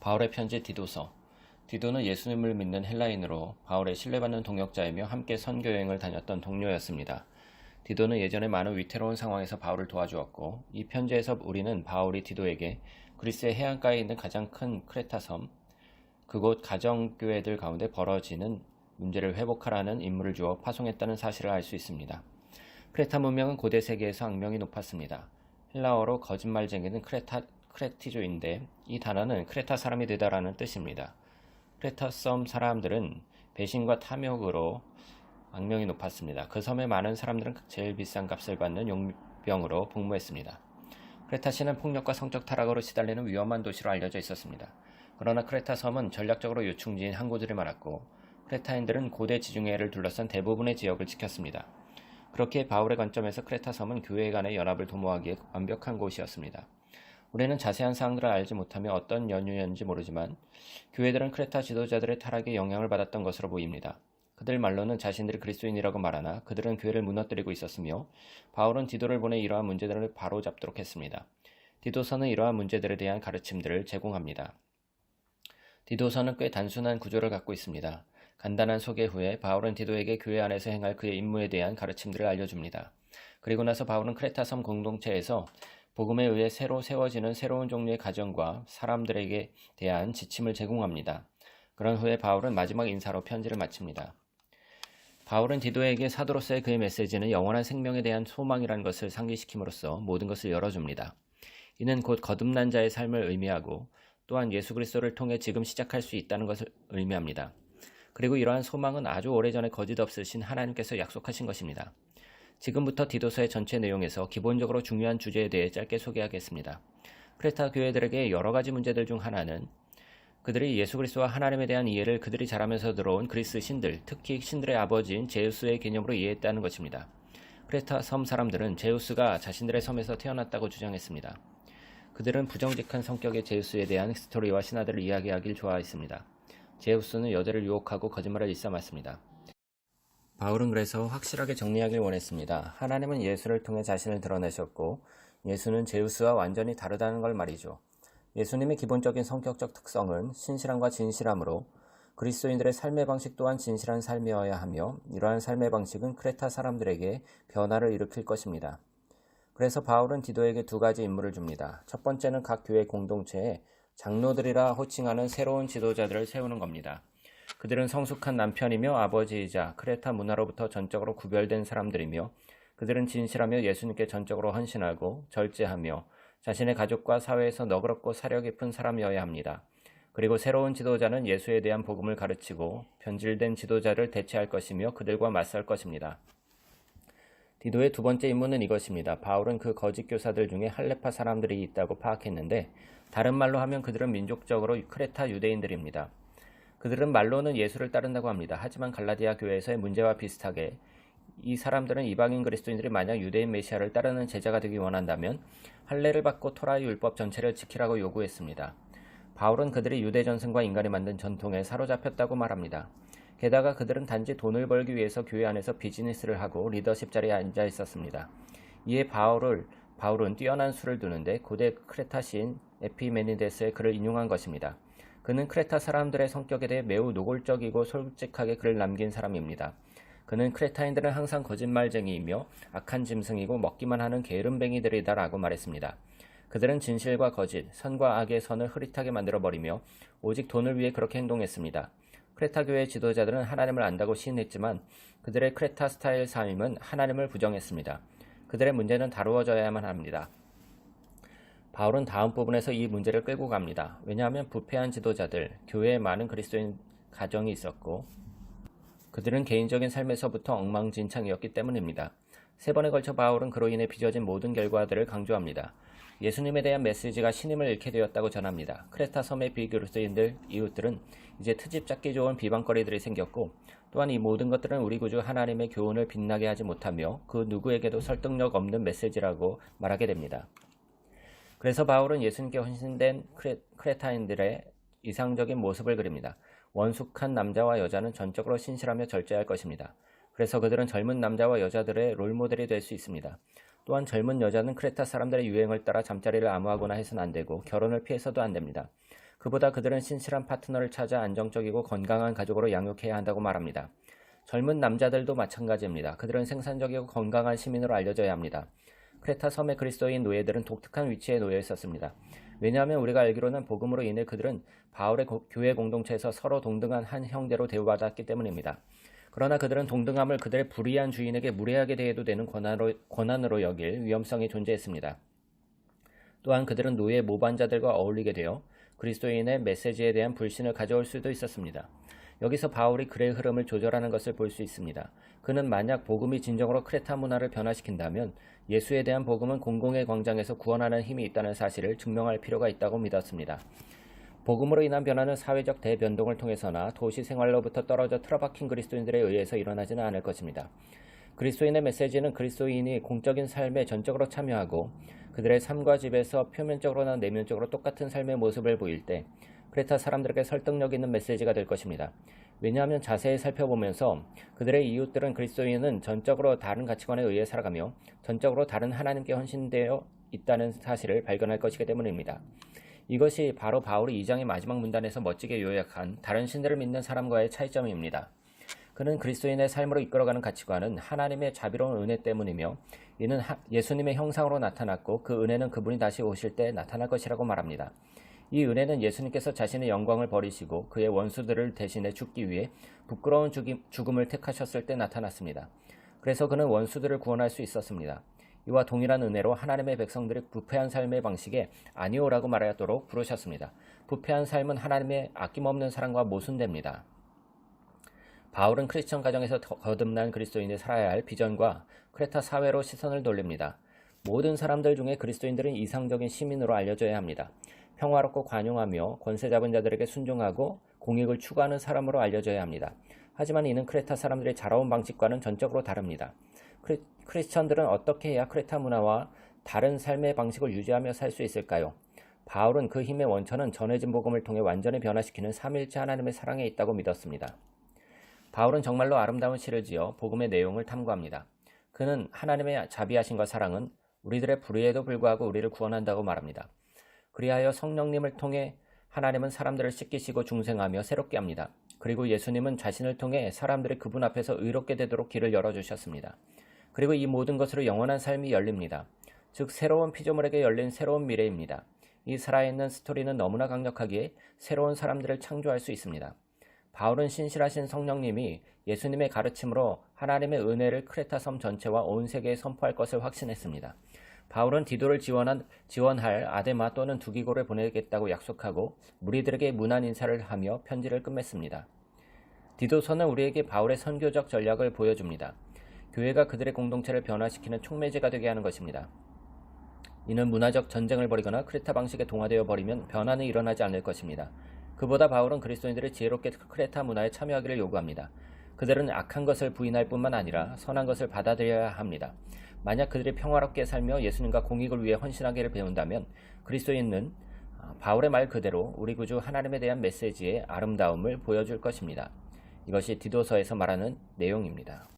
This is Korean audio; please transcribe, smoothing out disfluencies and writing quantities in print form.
바울의 편지 디도서. 디도는 예수님을 믿는 헬라인으로 바울의 신뢰받는 동역자이며 함께 선교여행을 다녔던 동료였습니다. 디도는 예전에 많은 위태로운 상황에서 바울을 도와주었고, 이 편지에서 우리는 바울이 디도에게 그리스의 해안가에 있는 가장 큰 크레타 섬, 그곳 가정교회들 가운데 벌어지는 문제를 회복하라는 임무를 주어 파송했다는 사실을 알 수 있습니다. 크레타 문명은 고대 세계에서 악명이 높았습니다. 헬라어로 거짓말쟁이는 크레티조인데 이 단어는 크레타 사람이 되다라는 뜻입니다. 크레타 섬 사람들은 배신과 탐욕으로 악명이 높았습니다. 그 섬의 많은 사람들은 제일 비싼 값을 받는 용병으로 복무했습니다. 크레타시는 폭력과 성적 타락으로 시달리는 위험한 도시로 알려져 있었습니다. 그러나 크레타 섬은 전략적으로 요충지인 항구들이 많았고 크레타인들은 고대 지중해를 둘러싼 대부분의 지역을 지켰습니다. 그렇게 바울의 관점에서 크레타 섬은 교회 간의 연합을 도모하기에 완벽한 곳이었습니다. 우리는 자세한 사항들을 알지 못하며 어떤 연유였는지 모르지만 교회들은 크레타 지도자들의 타락에 영향을 받았던 것으로 보입니다. 그들 말로는 자신들이 그리스도인이라고 말하나 그들은 교회를 무너뜨리고 있었으며 바울은 디도를 보내 이러한 문제들을 바로잡도록 했습니다. 디도서는 이러한 문제들에 대한 가르침들을 제공합니다. 디도서는 꽤 단순한 구조를 갖고 있습니다. 간단한 소개 후에 바울은 디도에게 교회 안에서 행할 그의 임무에 대한 가르침들을 알려줍니다. 그리고 나서 바울은 크레타 섬 공동체에서 복음에 의해 새로 세워지는 새로운 종류의 가정과 사람들에게 대한 지침을 제공합니다. 그런 후에 바울은 마지막 인사로 편지를 마칩니다. 바울은 디도에게 사도로서의 그의 메시지는 영원한 생명에 대한 소망이라는 것을 상기시킴으로써 모든 것을 열어줍니다. 이는 곧 거듭난 자의 삶을 의미하고 또한 예수 그리스도를 통해 지금 시작할 수 있다는 것을 의미합니다. 그리고 이러한 소망은 아주 오래전에 거짓 없으신 하나님께서 약속하신 것입니다. 지금부터 디도서의 전체 내용에서 기본적으로 중요한 주제에 대해 짧게 소개하겠습니다. 크레타 교회들에게 여러 가지 문제들 중 하나는 그들이 예수 그리스도와 하나님에 대한 이해를 그들이 자라면서 들어온 그리스 신들, 특히 신들의 아버지인 제우스의 개념으로 이해했다는 것입니다. 크레타 섬 사람들은 제우스가 자신들의 섬에서 태어났다고 주장했습니다. 그들은 부정직한 성격의 제우스에 대한 스토리와 신화들을 이야기하길 좋아했습니다. 제우스는 여자를 유혹하고 거짓말을 일삼았습니다. 바울은 그래서 확실하게 정리하길 원했습니다. 하나님은 예수를 통해 자신을 드러내셨고 예수는 제우스와 완전히 다르다는 걸 말이죠. 예수님의 기본적인 성격적 특성은 신실함과 진실함으로 그리스도인들의 삶의 방식 또한 진실한 삶이어야 하며 이러한 삶의 방식은 크레타 사람들에게 변화를 일으킬 것입니다. 그래서 바울은 디도에게 두 가지 임무를 줍니다. 첫 번째는 각 교회 공동체에 장로들이라 호칭하는 새로운 지도자들을 세우는 겁니다. 그들은 성숙한 남편이며 아버지이자 크레타 문화로부터 전적으로 구별된 사람들이며 그들은 진실하며 예수님께 전적으로 헌신하고 절제하며 자신의 가족과 사회에서 너그럽고 사려 깊은 사람이어야 합니다. 그리고 새로운 지도자는 예수에 대한 복음을 가르치고 변질된 지도자를 대체할 것이며 그들과 맞설 것입니다. 디도의 두 번째 임무는 이것입니다. 바울은 그 거짓 교사들 중에 할레파 사람들이 있다고 파악했는데 다른 말로 하면 그들은 민족적으로 크레타 유대인들입니다. 그들은 말로는 예수를 따른다고 합니다. 하지만 갈라디아 교회에서의 문제와 비슷하게 이 사람들은 이방인 그리스도인들이 만약 유대인 메시아를 따르는 제자가 되기 원한다면 할례를 받고 토라의 율법 전체를 지키라고 요구했습니다. 바울은 그들이 유대 전승과 인간이 만든 전통에 사로잡혔다고 말합니다. 게다가 그들은 단지 돈을 벌기 위해서 교회 안에서 비즈니스를 하고 리더십 자리에 앉아 있었습니다. 이에 바울은 뛰어난 수를 두는데 고대 크레타 시인 에피메니데스의 글을 인용한 것입니다. 그는 크레타 사람들의 성격에 대해 매우 노골적이고 솔직하게 글을 남긴 사람입니다. 그는 크레타인들은 항상 거짓말쟁이이며 악한 짐승이고 먹기만 하는 게으름뱅이들이다 라고 말했습니다. 그들은 진실과 거짓, 선과 악의 선을 흐릿하게 만들어버리며 오직 돈을 위해 그렇게 행동했습니다. 크레타 교회의 지도자들은 하나님을 안다고 시인했지만 그들의 크레타 스타일 삶은 하나님을 부정했습니다. 그들의 문제는 다루어져야만 합니다. 바울은 다음 부분에서 이 문제를 끌고 갑니다. 왜냐하면 부패한 지도자들, 교회에 많은 그리스도인 가정이 있었고 그들은 개인적인 삶에서부터 엉망진창이었기 때문입니다. 세 번에 걸쳐 바울은 그로 인해 빚어진 모든 결과들을 강조합니다. 예수님에 대한 메시지가 신임을 잃게 되었다고 전합니다. 크레타 섬의 비그리스도인들, 이웃들은 이제 트집 잡기 좋은 비방거리들이 생겼고 또한 이 모든 것들은 우리 구주 하나님의 교훈을 빛나게 하지 못하며 그 누구에게도 설득력 없는 메시지라고 말하게 됩니다. 그래서 바울은 예수님께 헌신된 크레타인들의 이상적인 모습을 그립니다. 원숙한 남자와 여자는 전적으로 신실하며 절제할 것입니다. 그래서 그들은 젊은 남자와 여자들의 롤모델이 될 수 있습니다. 또한 젊은 여자는 크레타 사람들의 유행을 따라 잠자리를 암호하거나 해서는 안 되고 결혼을 피해서도 안 됩니다. 그보다 그들은 신실한 파트너를 찾아 안정적이고 건강한 가족으로 양육해야 한다고 말합니다. 젊은 남자들도 마찬가지입니다. 그들은 생산적이고 건강한 시민으로 알려져야 합니다. 크레타 섬의 그리스도인 노예들은 독특한 위치에 놓여 있었습니다. 왜냐하면 우리가 알기로는 복음으로 인해 그들은 바울의 교회 공동체에서 서로 동등한 한 형제로 대우받았기 때문입니다. 그러나 그들은 동등함을 그들의 불의한 주인에게 무례하게 대해도 되는 권한으로 여길 위험성이 존재했습니다. 또한 그들은 노예 모반자들과 어울리게 되어 그리스도인의 메시지에 대한 불신을 가져올 수도 있었습니다. 여기서 바울이 글의 흐름을 조절하는 것을 볼 수 있습니다. 그는 만약 복음이 진정으로 크레타 문화를 변화시킨다면 예수에 대한 복음은 공공의 광장에서 구원하는 힘이 있다는 사실을 증명할 필요가 있다고 믿었습니다. 복음으로 인한 변화는 사회적 대변동을 통해서나 도시 생활로부터 떨어져 틀어박힌 그리스도인들에 의해서 일어나지는 않을 것입니다. 그리스도인의 메시지는 그리스도인이 공적인 삶에 전적으로 참여하고 그들의 삶과 집에서 표면적으로나 내면적으로 똑같은 삶의 모습을 보일 때 크레타 사람들에게 설득력 있는 메시지가 될 것입니다. 왜냐하면 자세히 살펴보면서 그들의 이웃들은 그리스도인은 전적으로 다른 가치관에 의해 살아가며 전적으로 다른 하나님께 헌신되어 있다는 사실을 발견할 것이기 때문입니다. 이것이 바로 바울이 2장의 마지막 문단에서 멋지게 요약한 다른 신들을 믿는 사람과의 차이점입니다. 그는 그리스도인의 삶으로 이끌어가는 가치관은 하나님의 자비로운 은혜 때문이며 이는 예수님의 형상으로 나타났고 그 은혜는 그분이 다시 오실 때 나타날 것이라고 말합니다. 이 은혜는 예수님께서 자신의 영광을 버리시고 그의 원수들을 대신해 죽기 위해 부끄러운 죽음을 택하셨을 때 나타났습니다. 그래서 그는 원수들을 구원할 수 있었습니다. 이와 동일한 은혜로 하나님의 백성들이 부패한 삶의 방식에 아니오라고 말하도록 부르셨습니다. 부패한 삶은 하나님의 아낌없는 사랑과 모순됩니다. 바울은 크리스천 가정에서 거듭난 그리스도인이 살아야 할 비전과 크레타 사회로 시선을 돌립니다. 모든 사람들 중에 그리스도인들은 이상적인 시민으로 알려져야 합니다. 평화롭고 관용하며 권세 잡은 자들에게 순종하고 공익을 추구하는 사람으로 알려져야 합니다. 하지만 이는 크레타 사람들의 자라온 방식과는 전적으로 다릅니다. 크리스천들은 어떻게 해야 크레타 문화와 다른 삶의 방식을 유지하며 살 수 있을까요? 바울은 그 힘의 원천은 전해진 복음을 통해 완전히 변화시키는 삼위일체 하나님의 사랑에 있다고 믿었습니다. 바울은 정말로 아름다운 시를 지어 복음의 내용을 탐구합니다. 그는 하나님의 자비하심과 사랑은 우리들의 불의에도 불구하고 우리를 구원한다고 말합니다. 그리하여 성령님을 통해 하나님은 사람들을 씻기시고 중생하며 새롭게 합니다. 그리고 예수님은 자신을 통해 사람들이 그분 앞에서 의롭게 되도록 길을 열어주셨습니다. 그리고 이 모든 것으로 영원한 삶이 열립니다. 즉 새로운 피조물에게 열린 새로운 미래입니다. 이 살아있는 스토리는 너무나 강력하기에 새로운 사람들을 창조할 수 있습니다. 바울은 신실하신 성령님이 예수님의 가르침으로 하나님의 은혜를 크레타 섬 전체와 온 세계에 선포할 것을 확신했습니다. 바울은 디도를 지원할 아데마 또는 두기고를 보내겠다고 약속하고 무리들에게 문안 인사를 하며 편지를 끝맺습니다. 디도서는 우리에게 바울의 선교적 전략을 보여줍니다. 교회가 그들의 공동체를 변화시키는 촉매제가 되게 하는 것입니다. 이는 문화적 전쟁을 벌이거나 크레타 방식에 동화되어 버리면 변화는 일어나지 않을 것입니다. 그보다 바울은 그리스도인들이 지혜롭게 크레타 문화에 참여하기를 요구합니다. 그들은 악한 것을 부인할 뿐만 아니라 선한 것을 받아들여야 합니다. 만약 그들이 평화롭게 살며 예수님과 공익을 위해 헌신하기를 배운다면 그리스도인은 바울의 말 그대로 우리 구주 하나님에 대한 메시지의 아름다움을 보여줄 것입니다. 이것이 디도서에서 말하는 내용입니다.